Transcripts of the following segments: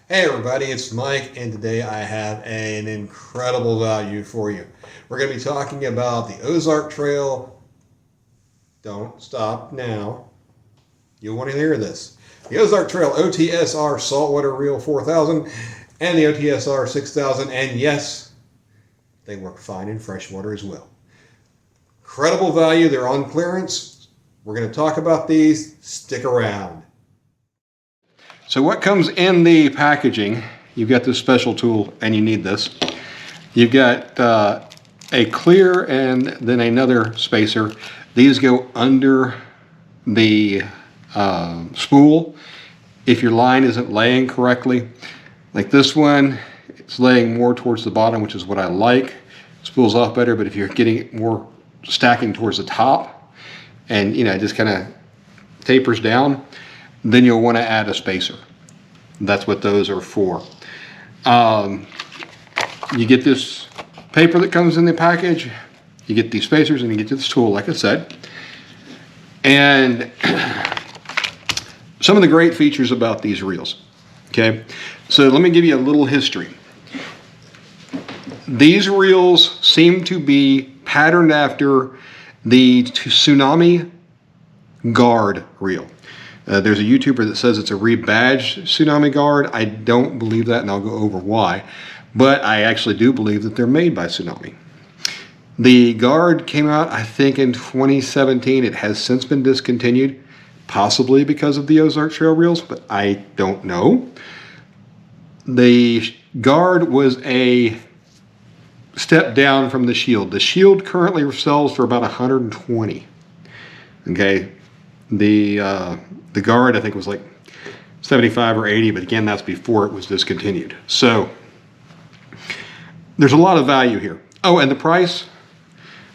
Hey everybody, it's Mike, and today I have an incredible value for you. We're going to be talking about the Ozark Trail. Don't stop now. You'll want to hear this. The Ozark Trail OTSR Saltwater Reel 4000 and the OTSR 6000, and yes, they work fine in freshwater as well. Incredible value, they're on clearance. We're going to talk about these. Stick around. So what comes in the packaging, you've got this special tool and you need this. You've got a clear and then another spacer. These go under the spool if your line isn't laying correctly. Like this one, it's laying more towards the bottom, which is what I like. Spools off better, but if you're getting it more stacking towards the top and it just kind of tapers down, then you'll want to add a spacer. That's what those are for. You get this paper that comes in the package, you get these spacers, and you get this tool, like I said. And some of the great features about these reels. Okay, so let me give you a little history. These reels seem to be patterned after the Tsunami guard reel. There's a YouTuber that says it's a rebadged Tsunami guard. I don't believe that, and I'll go over why. But I actually do believe that they're made by Tsunami. The guard came out, I think, in 2017. It has since been discontinued, possibly because of the Ozark Trail reels, but I don't know. The guard was a step down from the shield. The shield currently sells for about $120. Okay. The guard, I think, was like 75 or 80, but again, that's before it was discontinued. So there's a lot of value here. Oh, and the price,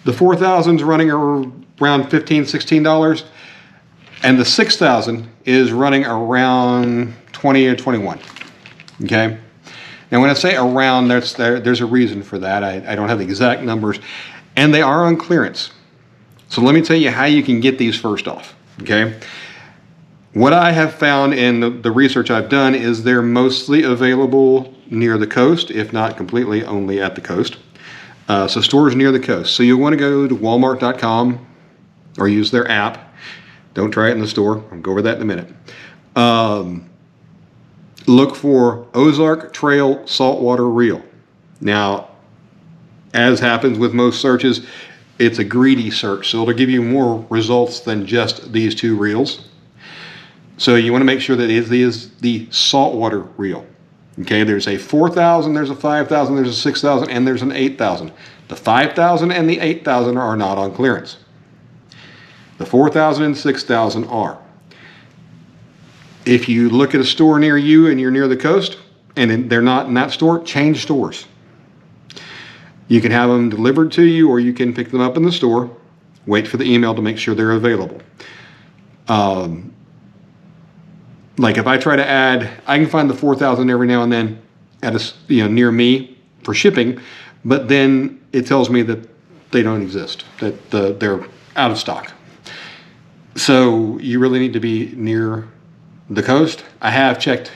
the 4000 is running around $15, $16, and the 6000 is running around 20 or 21. Okay. Now, when I say around, there's a reason for that. I don't have the exact numbers, and they are on clearance. So let me tell you how you can get these first off. Okay. What I have found in the research I've done is they're mostly available near the coast, if not completely only at the coast. So stores near the coast. So you'll want to go to walmart.com or use their app. Don't try it in the store. I'll go over that in a minute. Look for Ozark Trail Saltwater Reel. Now, as happens with most searches, it's a greedy search, so it'll give you more results than just these two reels. So you want to make sure that it is the saltwater reel. Okay, there's a 4000, there's a 5000, there's a 6000, and there's an 8000. The 5000 and the 8000 are not on clearance. The 4000 and 6000 are. If you look at a store near you and you're near the coast and they're not in that store, change stores. You can have them delivered to you, or you can pick them up in the store, wait for the email to make sure they're available. Like if I try to add, I can find the 4000 every now and then at a, near me for shipping, but then it tells me that they don't exist, that they're out of stock. So you really need to be near the coast. I have checked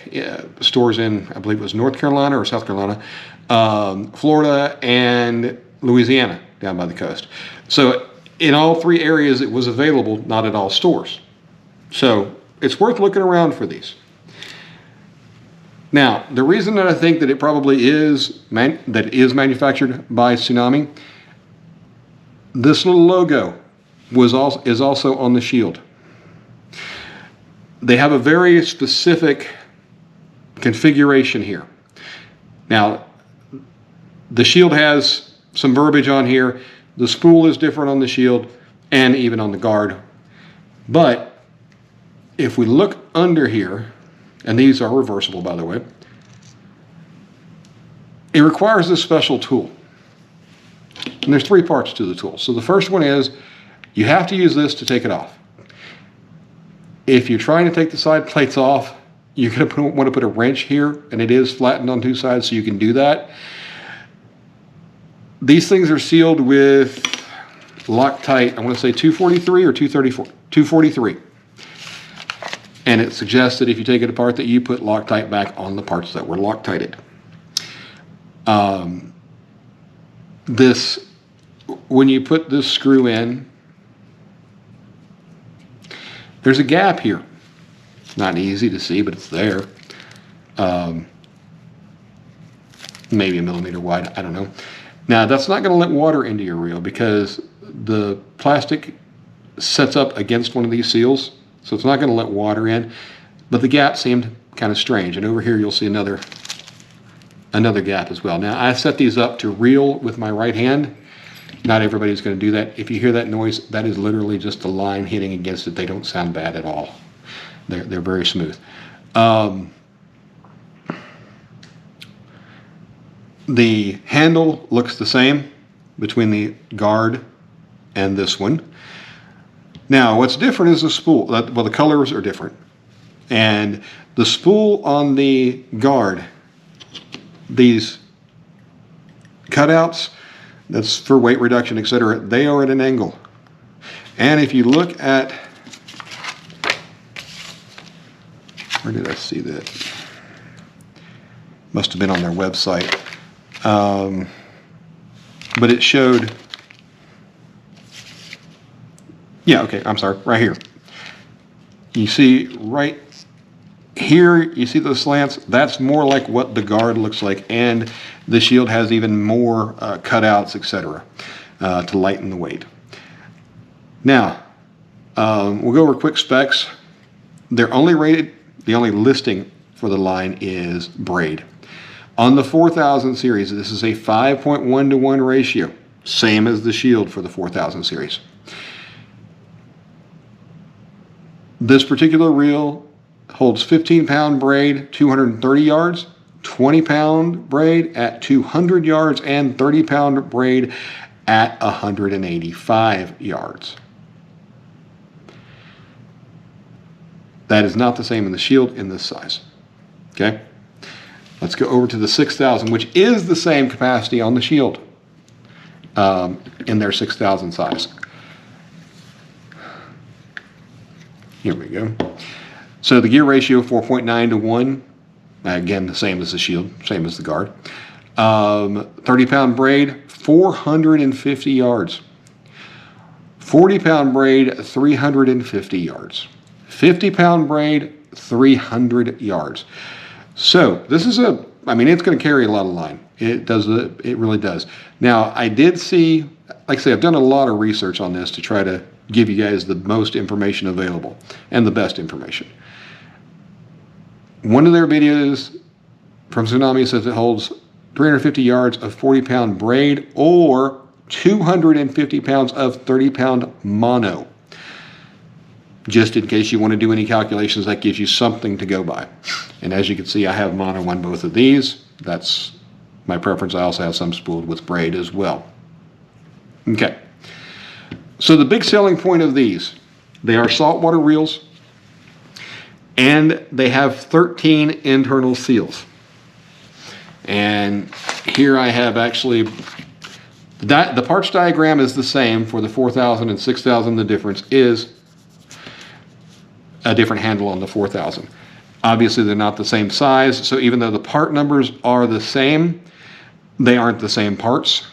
stores in, I believe it was North Carolina or South Carolina, Florida, and Louisiana down by the coast. So in all three areas it was available, not at all stores. So it's worth looking around for these. Now, the reason that I think that it probably is manufactured by Tsunami, this little logo is also on the shield. They have a very specific configuration here. Now, the shield has some verbiage on here. The spool is different on the shield and even on the guard. But if we look under here, and these are reversible, by the way, it requires this special tool. And there's three parts to the tool. So the first one is you have to use this to take it off. If you're trying to take the side plates off, you're going to want to put a wrench here, and it is flattened on two sides, so you can do that. These things are sealed with Loctite, I want to say 243 or 234, 243. And it suggests that if you take it apart that you put Loctite back on the parts that were Loctited. When you put this screw in, there's a gap here. It's not easy to see, but it's there. Maybe a millimeter wide, I don't know. Now, that's not going to let water into your reel because the plastic sets up against one of these seals, so it's not going to let water in, but the gap seemed kind of strange. And over here, you'll see another gap as well. Now, I set these up to reel with my right hand. Not everybody's going to do that. If you hear that noise, that is literally just the line hitting against it. They don't sound bad at all. They're very smooth. The handle looks the same between the guard and this one. Now, what's different is the spool. Well, the colors are different. And the spool on the guard, these cutouts, that's for weight reduction, etc., they are at an angle. And if you look at, where did I see that? Must have been on their website. But it showed, yeah, okay, I'm sorry, right here. You see right here, you see those slants? That's more like what the guard looks like, and the shield has even more cutouts, etc., to lighten the weight. Now, we'll go over quick specs. They're only rated, the only listing for the line is Braid. On the 4000 series, this is a 5.1 to 1 ratio, same as the shield for the 4000 series. This particular reel holds 15-pound braid, 230 yards, 20-pound braid at 200 yards, and 30-pound braid at 185 yards. That is not the same in the shield in this size. Okay? Let's go over to the 6000, which is the same capacity on the shield in their 6000 size. Here we go. So the gear ratio, 4.9 to 1. Again, the same as the shield, same as the guard. 30-pound braid, 450 yards. 40-pound braid, 350 yards. 50-pound braid, 300 yards. So this is I mean, it's going to carry a lot of line. It really does. Now, I did see, like I say, I've done a lot of research on this to try to give you guys the most information available and the best information. One of their videos from Tsunami says it holds 350 yards of 40-pound braid or 250 pounds of 30-pound mono. Just in case you want to do any calculations, that gives you something to go by. And as you can see, I have mono on both of these. That's my preference. I also have some spooled with braid as well. Okay. So the big selling point of these, they are saltwater reels, and they have 13 internal seals. And here I have actually, the parts diagram is the same for the 4000 and 6000. The difference is a different handle on the 4000. Obviously, they're not the same size, so even though the part numbers are the same, they aren't the same parts.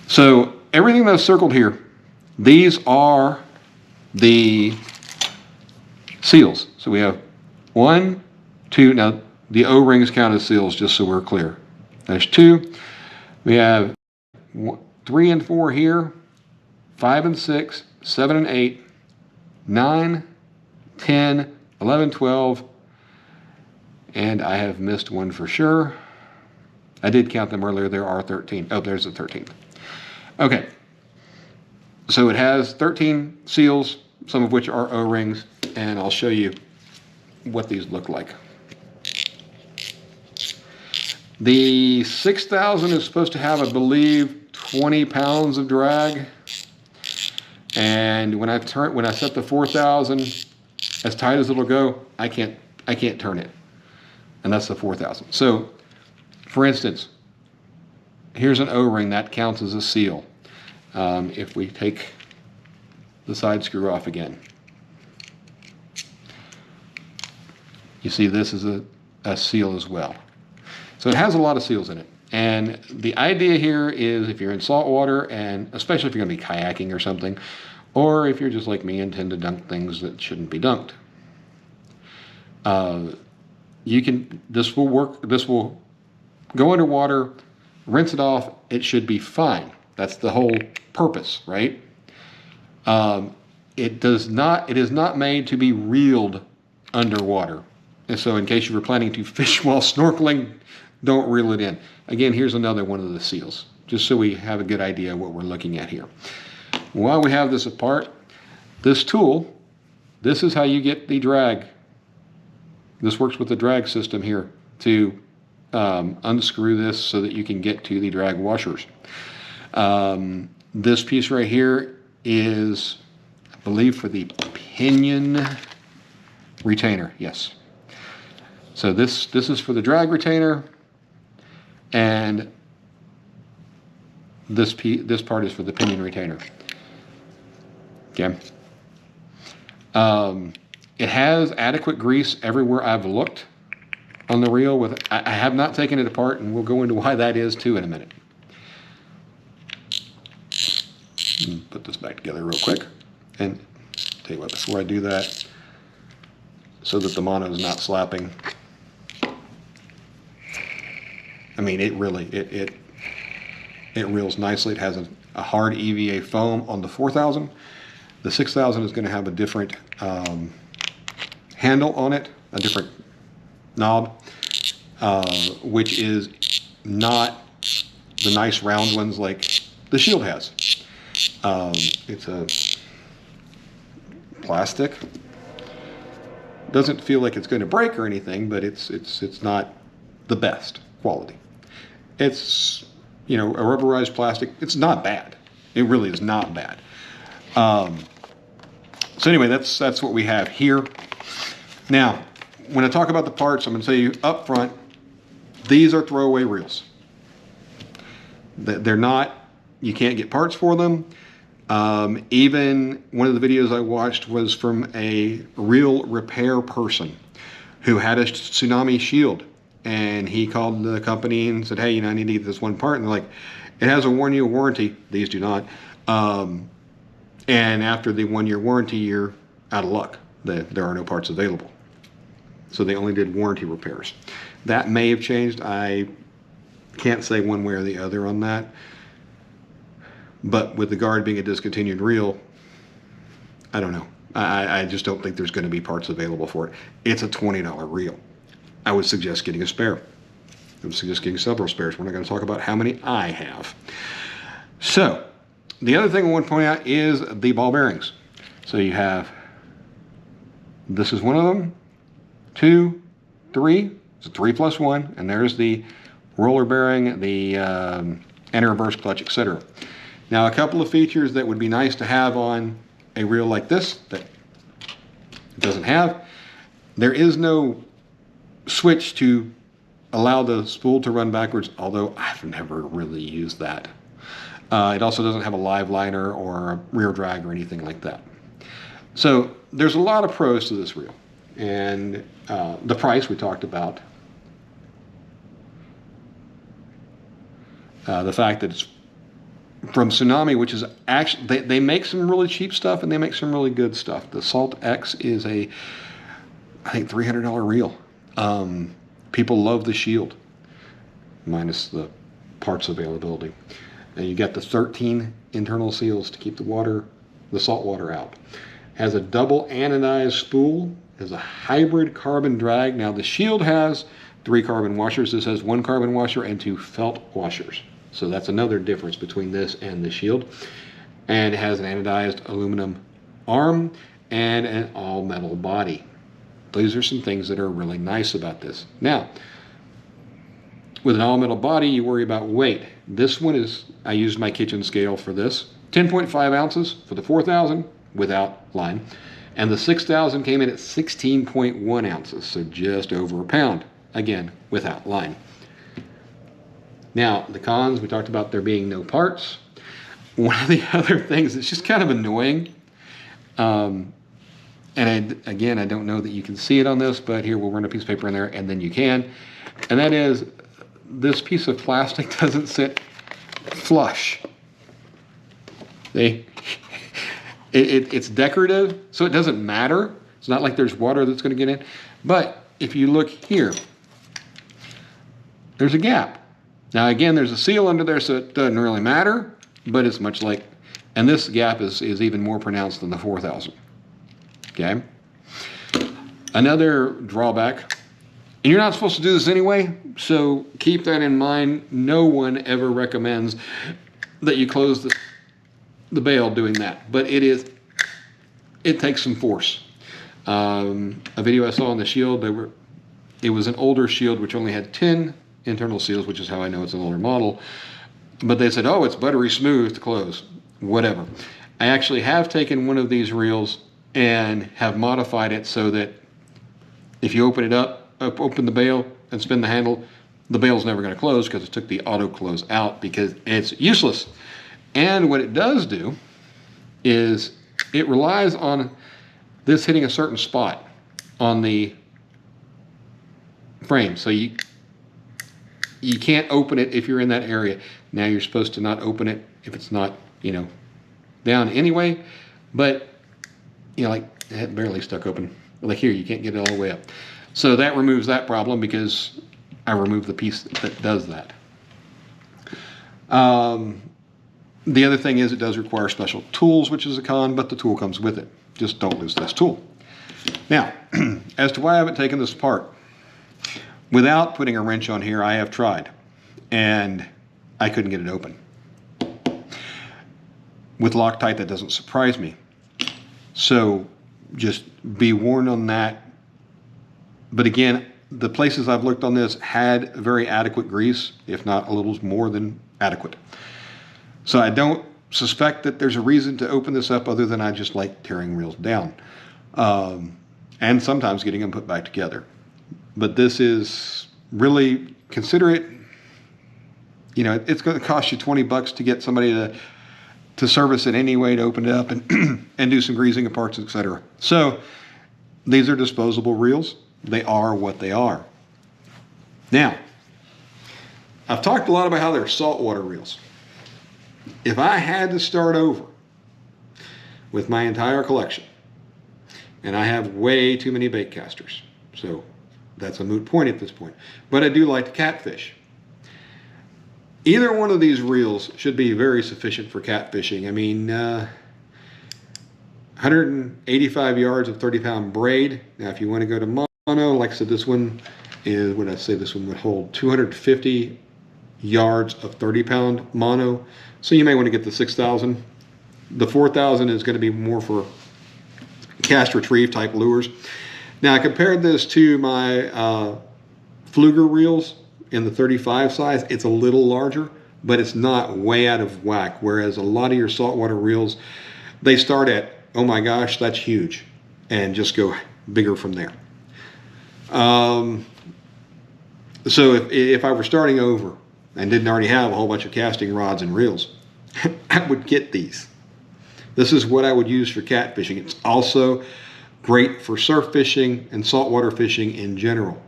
So everything that's circled here, these are the seals. So we have 1, 2, now the O-rings count as seals, just so we're clear. There's 2. We have 3 and 4 here, 5 and 6, 7 and 8, 9, 10, 11, 12, and I have missed one for sure. I did count them earlier. There are 13. Oh, there's the 13th. Okay. So it has 13 seals, some of which are O-rings, and I'll show you what these look like. The 6000 is supposed to have, I believe, 20 pounds of drag. And when I set the 4000 as tight as it'll go, I can't turn it. And that's the 4000. So, for instance, here's an O-ring that counts as a seal. If we take the side screw off again. You see this is a seal as well. So it has a lot of seals in it. And the idea here is if you're in saltwater, and especially if you're going to be kayaking or something, or if you're just like me and tend to dunk things that shouldn't be dunked, this will work. This will go underwater, rinse it off. It should be fine. That's the whole purpose, right? It is not made to be reeled underwater. And so in case you were planning to fish while snorkeling, don't reel it in. Again, here's another one of the seals, just so we have a good idea of what we're looking at here. While we have this apart, this tool, this is how you get the drag. This works with the drag system here to unscrew this so that you can get to the drag washers. This piece right here is, I believe, for the pinion retainer, yes. So this is for the drag retainer, and this part is for the pinion retainer. Okay. It has adequate grease everywhere I've looked on the reel. I have not taken it apart, and we'll go into why that is too in a minute. Put this back together real quick, and tell you what, before I do that, so that the mono is not slapping. I mean, it really, it reels nicely. It has a hard EVA foam on the 4000. The 6000 is going to have a different handle on it, a different knob, which is not the nice round ones like the Shield has. It's a plastic. Doesn't feel like it's going to break or anything, but it's not the best quality. It's, you know, a rubberized plastic. It's not bad. It really is not bad. So anyway, that's what we have here. Now, when I talk about the parts, I'm going to tell you up front, these are throwaway reels. They're not, you can't get parts for them. Even one of the videos I watched was from a reel repair person who had a Tsunami Shield, and he called the company and said, hey, you know, I need to get this one part. And they're like, it has a 1 year warranty. These do not. And after the 1 year warranty, you're out of luck. There are no parts available. So they only did warranty repairs. That may have changed. I can't say one way or the other on that. But with the Guard being a discontinued reel, I don't know. I just don't think there's going to be parts available for it. It's a $20 reel. I would suggest getting a spare. I would suggest getting several spares. We're not going to talk about how many I have. So, the other thing I want to point out is the ball bearings. So you have, this is one of them, 2, 3, it's a 3 plus 1, and there's the roller bearing, the anti-reverse clutch, etc. Now, a couple of features that would be nice to have on a reel like this that it doesn't have. There is no switch to allow the spool to run backwards, although I've never really used that. It also doesn't have a live liner or a rear drag or anything like that. So there's a lot of pros to this reel. And the price we talked about. The fact that it's from Tsunami, which is actually, they make some really cheap stuff and they make some really good stuff. The Salt X is I think $300 reel. People love the Shield, minus the parts availability. And you got the 13 internal seals to keep the salt water out. Has a double anodized spool, has a hybrid carbon drag. Now the Shield has 3 carbon washers. This has 1 carbon washer and 2 felt washers. So that's another difference between this and the Shield. And it has an anodized aluminum arm and an all metal body. These are some things that are really nice about this. Now, with an all metal body, you worry about weight. This one is, I used my kitchen scale for this, 10.5 ounces for the 4000 without line. And the 6000 came in at 16.1 ounces, so just over a pound, again, without line. Now, the cons, we talked about there being no parts. One of the other things that's just kind of annoying Again, I don't know that you can see it on this, but here we'll run a piece of paper in there and then you can. And that is, this piece of plastic doesn't sit flush. It's decorative, so it doesn't matter. It's not like there's water that's going to get in. But if you look here, there's a gap. Now again, there's a seal under there, so it doesn't really matter, but it's much like, and this gap is even more pronounced than the 4000. Okay. Another drawback, and you're not supposed to do this anyway, so keep that in mind. No one ever recommends that you close the bail doing that, but it takes some force. A video I saw on the shield, it was an older shield which only had 10 internal seals, which is how I know it's an older model, but they said, oh, it's buttery smooth to close. Whatever. I actually have taken one of these reels and have modified it so that if you open it up, open the bail and spin the handle, the bail's never going to close because it took the auto close out because it's useless. And what it does do is it relies on this hitting a certain spot on the frame. So you can't open it if you're in that area. Now you're supposed to not open it if it's not, down anyway, but like it barely stuck open. Like here, you can't get it all the way up. So that removes that problem because I removed the piece that does that. The other thing is it does require special tools, which is a con, but the tool comes with it. Just don't lose this tool. Now, as to why I haven't taken this apart, without putting a wrench on here, I have tried, and I couldn't get it open. With Loctite, that doesn't surprise me. So just be warned on that. But again, the places I've looked on this had very adequate grease, if not a little more than adequate. So I don't suspect that there's a reason to open this up other than I just like tearing reels down. And sometimes getting them put back together. But this is really, consider it, it's going to cost you $20 to get somebody to service it anyway, to open it up and, and do some greasing of parts, etc. So these are disposable reels. They are what they are. Now, I've talked a lot about how they're saltwater reels. If I had to start over with my entire collection, and I have way too many bait casters, so that's a moot point at this point, but I do like to catfish. Either one of these reels should be very sufficient for catfishing. I mean, 185 yards of 30-pound braid. Now, if you want to go to mono, like I said, this one is, what did I say? This one would hold 250 yards of 30-pound mono. So you may want to get the 6000. The 4000 is going to be more for cast retrieve type lures. Now, I compared this to my Fluger reels in the 35 size. It's a little larger, but it's not way out of whack. Whereas a lot of your saltwater reels, they start at, oh my gosh, that's huge, and just go bigger from there. So if I were starting over and didn't already have a whole bunch of casting rods and reels, I would get these. This is what I would use for catfishing. It's also great for surf fishing and saltwater fishing in general.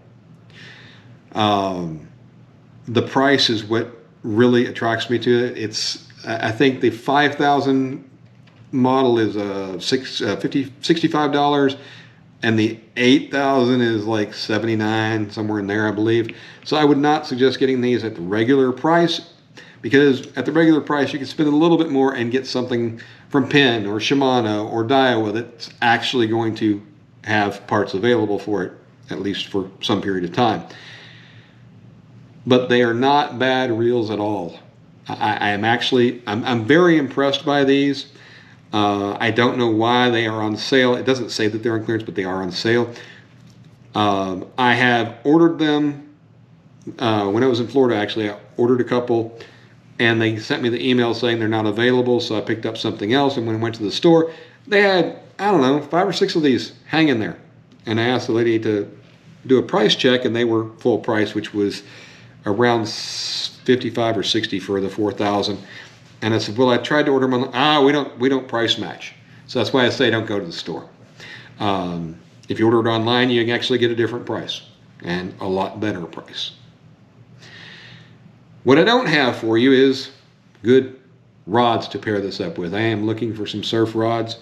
The price is what really attracts me to it. I think the 5000 model is $65, and the 8000 is like $79, somewhere in there, I believe. So I would not suggest getting these at the regular price, because at the regular price you can spend a little bit more and get something from Penn or Shimano or Daiwa that's actually going to have parts available for it, at least for some period of time. But they are not bad reels at all. I'm very impressed by these. I don't know why they are on sale. It doesn't say that they're on clearance, but they are on sale. I have ordered them when I was in Florida. Actually, I ordered a couple, and they sent me the email saying they're not available, so I picked up something else. And when I went to the store, they had, I don't know, 5 or 6 of these hanging there. And I asked the lady to do a price check, and they were full price, which was around 55 or 60 for the 4000. And I said, well, I tried to order them on, we don't price match. So that's why I say don't go to the store. If you order it online, you can actually get a different price and a lot better price. What I don't have for you is good rods to pair this up with. I am looking for some surf rods,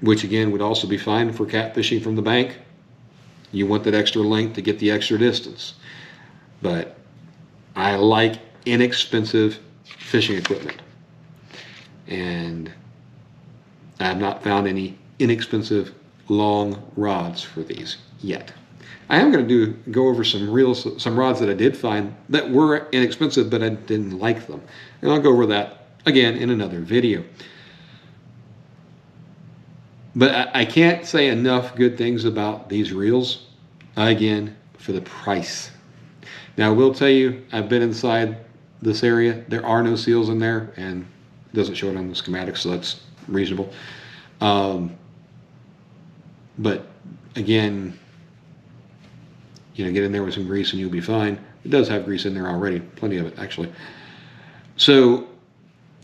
which again would also be fine for catfishing from the bank. You want that extra length to get the extra distance. But I like inexpensive fishing equipment. And I have not found any inexpensive long rods for these yet. I am going to go over some rods that I did find that were inexpensive, but I didn't like them. And I'll go over that again in another video. But I can't say enough good things about these reels, again, for the price. Now, I will tell you, I've been inside this area. There are no seals in there, and it doesn't show it on the schematic, so that's reasonable. But again, you know, get in there with some grease and you'll be fine. It does have grease in there already, plenty of it actually. So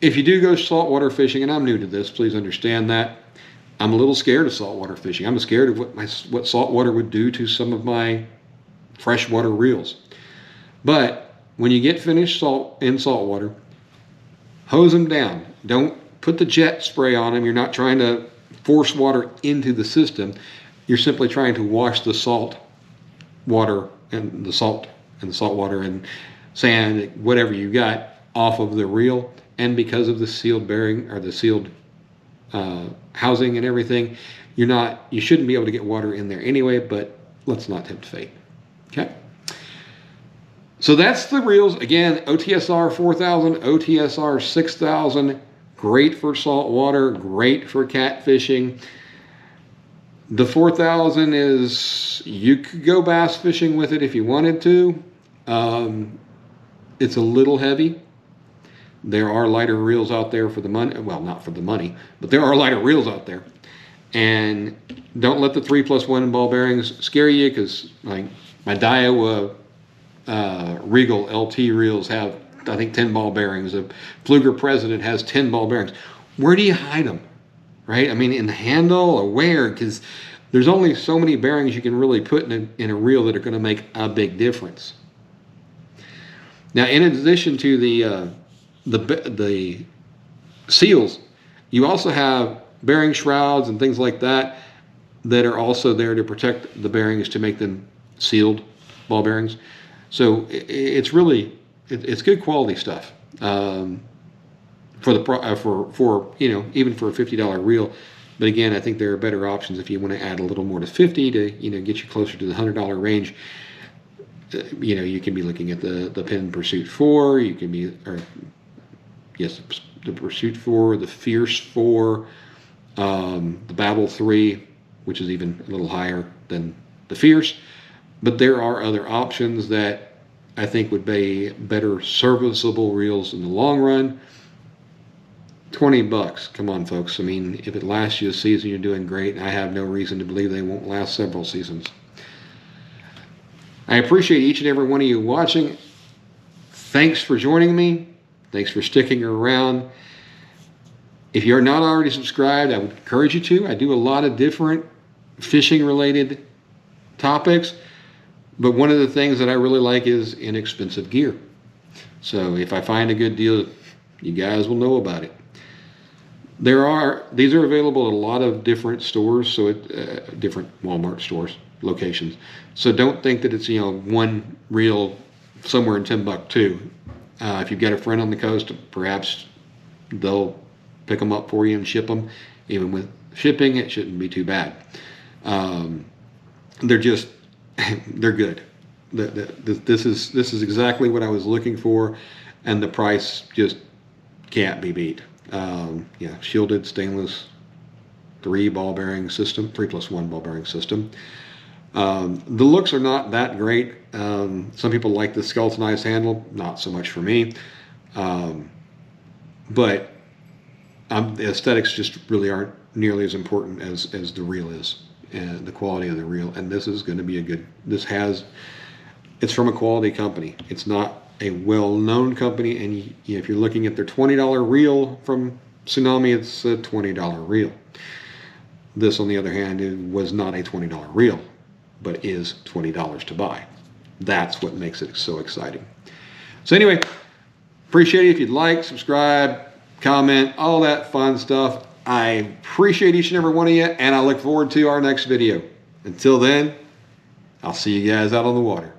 if you do go saltwater fishing, and I'm new to this, please understand that, I'm a little scared of saltwater fishing. I'm scared of what saltwater would do to some of my freshwater reels. But when you get finished in saltwater, hose them down. Don't put the jet spray on them. You're not trying to force water into the system. You're simply trying to wash the salt water and the salt water and sand, whatever you got, off of the reel. And because of the sealed bearing or the sealed housing and everything, you shouldn't be able to get water in there anyway, but let's not tempt fate. Okay. So that's the reels. Again, OTSR-4000, OTSR-6000, great for saltwater, great for catfishing. The 4000 is, you could go bass fishing with it if you wanted to. It's a little heavy. There are lighter reels out there for the money. Well, not for the money, but there are lighter reels out there. And don't let the 3+1 ball bearings scare you, because like my Daiwa Regal LT reels have, I think, 10 ball bearings. The Pfluger President has 10 ball bearings. Where do you hide them? Right? I mean, in the handle or where? Because there's only so many bearings you can really put in a reel that are going to make a big difference. Now, in addition to the seals, you also have bearing shrouds and things like that that are also there to protect the bearings to make them sealed ball bearings. So it's really, it's good quality stuff. For you know, even for a $50 reel. But again, I think there are better options if you want to add a little more to 50 to, you know, get you closer to the $100 range. You know, you can be looking at the Penn Pursuit 4, you can be, or yes, the Pursuit 4, the Fierce 4, the Babel 3, which is even a little higher than the Fierce. But there are other options that I think would be better serviceable reels in the long run. $20, come on folks. I mean, if it lasts you a season, you're doing great. I have no reason to believe they won't last several seasons. I appreciate each and every one of you watching. Thanks for joining me. Thanks for sticking around. If you're not already subscribed, I would encourage you to. I do a lot of different fishing related topics, but one of the things that I really like is inexpensive gear. So if I find a good deal, you guys will know about it. These are available at a lot of different stores, so different Walmart stores, locations. So don't think that it's, you know, one reel somewhere in Timbuktu. If you've got a friend on the coast, perhaps they'll pick them up for you and ship them. Even with shipping, it shouldn't be too bad. They're good. This is exactly what I was looking for, and the price just can't be beat. Yeah, shielded stainless 3 ball bearing system, 3+1 ball bearing system. The looks are not that great. Some people like the skeletonized handle, not so much for me. But the aesthetics just really aren't nearly as important as the reel is, and the quality of the reel. And this is going to be it's from a quality company. It's not a well-known company, and if you're looking at their $20 reel from Tsunami, it's a $20 reel. This, on the other hand, it was not a $20 reel, but is $20 to buy. That's what makes it so exciting. So anyway, appreciate it if you'd like, subscribe, comment, all that fun stuff. I appreciate each and every one of you, and I look forward to our next video. Until then, I'll see you guys out on the water.